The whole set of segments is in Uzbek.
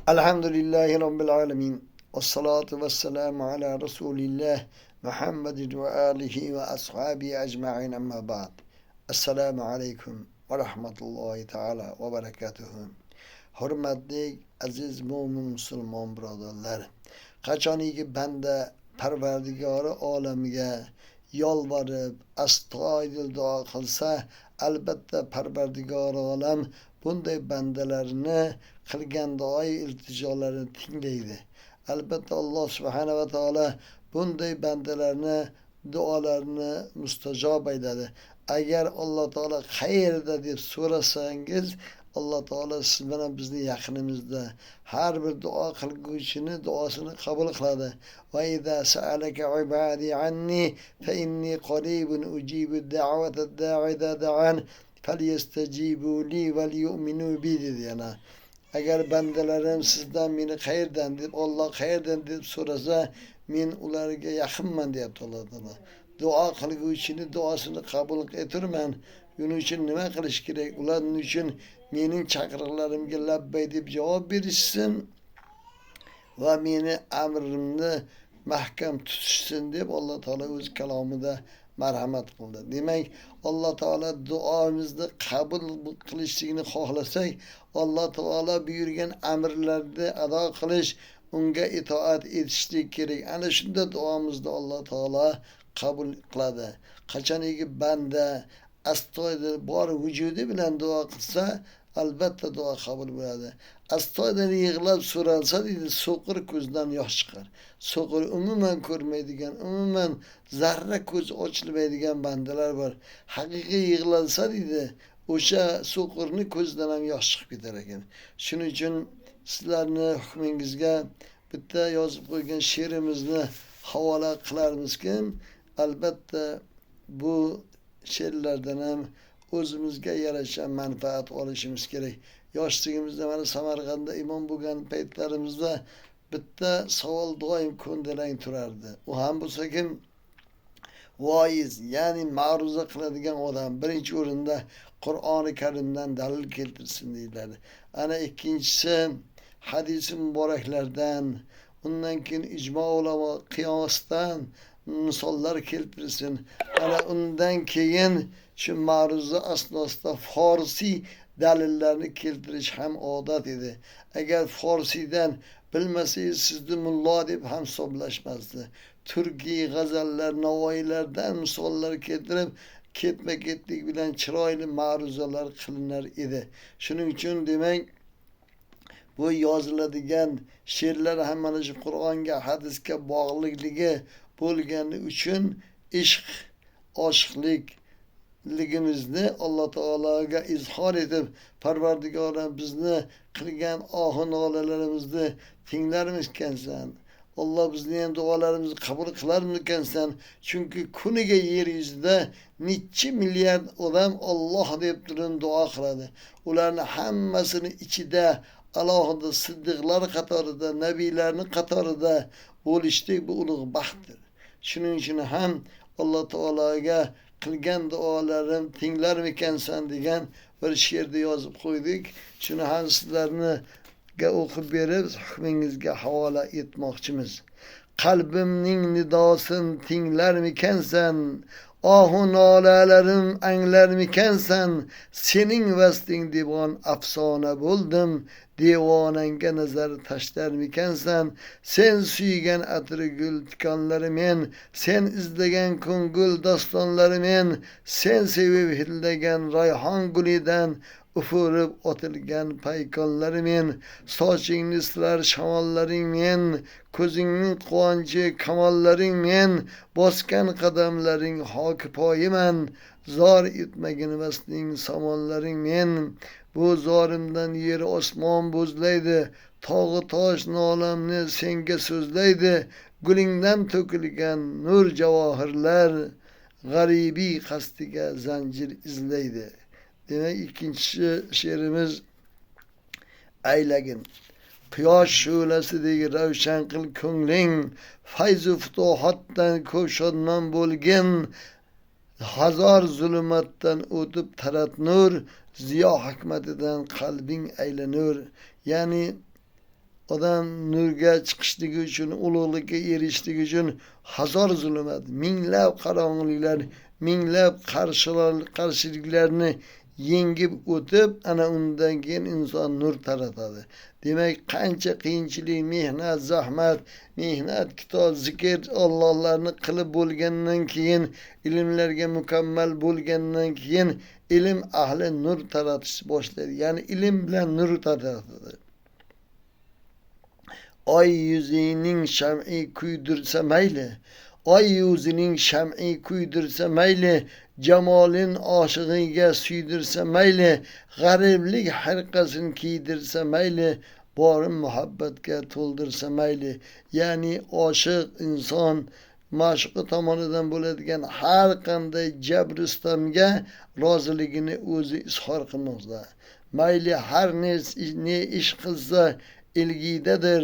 Elhamdülillahi Rabbil alemin. Ve salatu ve selamu ala Resulillah Muhammedin ve alihi ve ashabi ecma'in amma ba'd. Esselamu aleyküm ve rahmetullahi teala ve berekatuhu. Hürmetli aziz mümin Müslüman birodarlar. Qachoniki banda Parvardigori olamiga yolvorib astoydil duo qilsa, albatta Parvardigori olam bunday bandalarni qilgan duo iltijolarini tinglaydi. Albatta Alloh subhanahu va taolo bunday bandalarni duolarini mustajob etadi. Agar Alloh taolo qayerda deb so'rasangiz, Alloh taolo siz bilan bizni yaqinimizda. Har bir duo qilguvchini duosini qabul qiladi. Va idza sa'alaka ibadi anni fa inni qaribun ujibu da'wata da'i da'an falyastajibu li va liyu'minu bi dedi yana. Agar bandalarim sizdan meni qayerdan deb Alloh qayerdan deb so'rasa, men ularga yaqinman deyapti Alloh taolo. Duo qilguvchini duosini qabul eturman. Buning uchun nima qilish kerak? Ularning uchun mening chaqiriqlarimga labbay deb javob berishsin va meni amrimni mahkam tutishsin deb Alloh taolo o'z kalomida marhamat qildi. Demak, Alloh taolo duomizni qabul qilishligini xohlasak, Alloh taolo buyurgan amrlarni ado qilish, unga itoat etishlik kerak. Ana shunda duomizni Alloh taolo qabul qiladi. Qachoniki banda astoydil bor vujudi bilan duo qilsa, albatta duo qabul bo'ladi. Astoydil yig'lab so'ralsa deydi, so'qir ko'zdan yosh chiqar. So'qir umuman ko'rmaydigan, umuman zarra ko'z ochilmaydigan bandalar bor. Haqiqiy yig'lalsa deydi, o'sha so'qirni ko'zdan ham yosh chiqib ketar ekan. Shuning uchun sizlarni hukmingizga bitta yozib qo'ygan she'rimizni havola qilarimizki, albatta bu she'rlardan ham o'zimizga yarasha manfaat olishimiz kerak. Yoshligimizda mana Samarqandda imom bo'lgan paytlarimizda bitta savol doim ko'ndalang turardi. U ham bo'lsa kim? Voiz, ya'ni ma'ruza qiladigan odam birinchi o'rinda Qur'oni Karimdan dalil keltirsin deyiladi. Ana ikkinchisi hadis-i muboraklardan, undan keyin ijmo ulamo qiyosdan misollar keltirsin. Ana undan keyin shu ma'ruza asnosida forsiy dalillarni keltirish ham odat edi. Agar forsiydan bilmasangiz sizni mullo deb ham hisoblashmasdi. Turkiy g'azallar, navoiylardan misollar keltirib, ketma-ketlik bilan chiroyli ma'ruzalar qilinar edi. Shuning uchun demak, bu yoziladigan she'rlar ham mana shu Qur'onga, hadisga bog'liqligi bo'lgani uchun ishq, oshiqlikligimizni Alloh taologa izhor etib, Parvardigorim bizni qilgan ohu nolalarimizni tinglarmikansan? Alloh bizni ham duolarimizni qabul qilarmikansan? Chunki kuniga yer yuzida necha milliard odam Alloh deb turib duo qiladi. Ularning hammasini ichida alohida siddiqlar qatorida, nabiylarning qatorida bo'lishlik bu ulug' baxtdir. Shuning uchun ham Alloh taologa qilgan duolarim tinglarmikansan degan bir she'rni yozib qo'ydik. Shuni ham sizlarga o'qib berib, hukmingizga havola etmoqchimiz. Qalbimning nidosin tinglarmikansan? Ohu nolalarim anglarmikansan? Sening vasting devon afsona bo'ldim. Devonanga nazar tashlarmikansan? Sen suygan atri gul tikonlari men, sen izlagan ko'ngil dostonlari men, sen sevib hillagan rayhon gulidan ufurib otilgan paykonlari men, sochingni silar shamollaring men, ko'zingning quvonchi kamollaring men, bosgan qadamlaring hoki poyiman, zor etmagin vasning somonlaring men. Bu zorimdan yer osmon bo'zlaydi, tog'i tosh nolamni senga so'zlaydi, gulingdan to'kilgan nur javohirlar g'aribiy qasdiga zanjir izlaydi. Demak, ikkinchi she'rimiz aylagin. Quyosh shu'lasidek ravshan qil ko'ngling, fayzu futuhatdan ko'p shodmon bo'lgin. Hazor zulmatdan o'tib tarat nur, ziyo hikmatidan qalbing aylanur. Ya'ni odam nurga chiqishligi uchun, ulug'likka erishishligi uchun hazor zulmat, minglab qorong'uliklar, minglab qarshiliklarni yengib o'tib, ana undan keyin inson nur taratadi. Demak, qancha qiyinchilik, mehnat, zahmat, kitob, zikr, Allohlarni qilib bo'lgandan keyin, ilmlarga mukammal bo'lgandan keyin ilm ahli nur taratish boshlaydi. Ya'ni ilm bilan nur taratadi. Oy yuzining sham'i kuydirsa mayli, oy yuzining sham'i kuydirsa mayli, jamolin oshig'iga suydirsa mayli, g'ariblik hirqasini kiydirsa mayli, borin muhabbatga to'ldirsa mayli. Ya'ni oshiq inson ma'shuqi tomonidan bo'ladigan har qanday jabristonga roziligini o'zi izhor qilmoqda. Mayli har ne ish qilsa ilgidadir,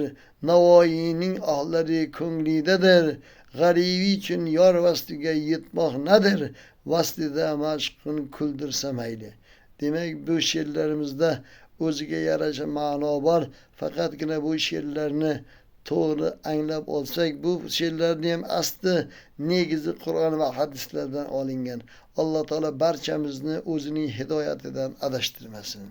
Navoiyning ohlari ko'nglidadir. G'aribi uchun yor vastiga yetmoq nadir, vastida ma'shuqni kuldirsa mayli. Demak, bu she'rlarimizda o'ziga yarasha ma'no bor. Faqatgina bu she'rlarni to'g'ri anglab olsak, bu she'rlarni ham asli negizi Qur'on va hadislardan olingan. Alloh taolo barchamizni o'zining hidoyatidan adashtirmasin.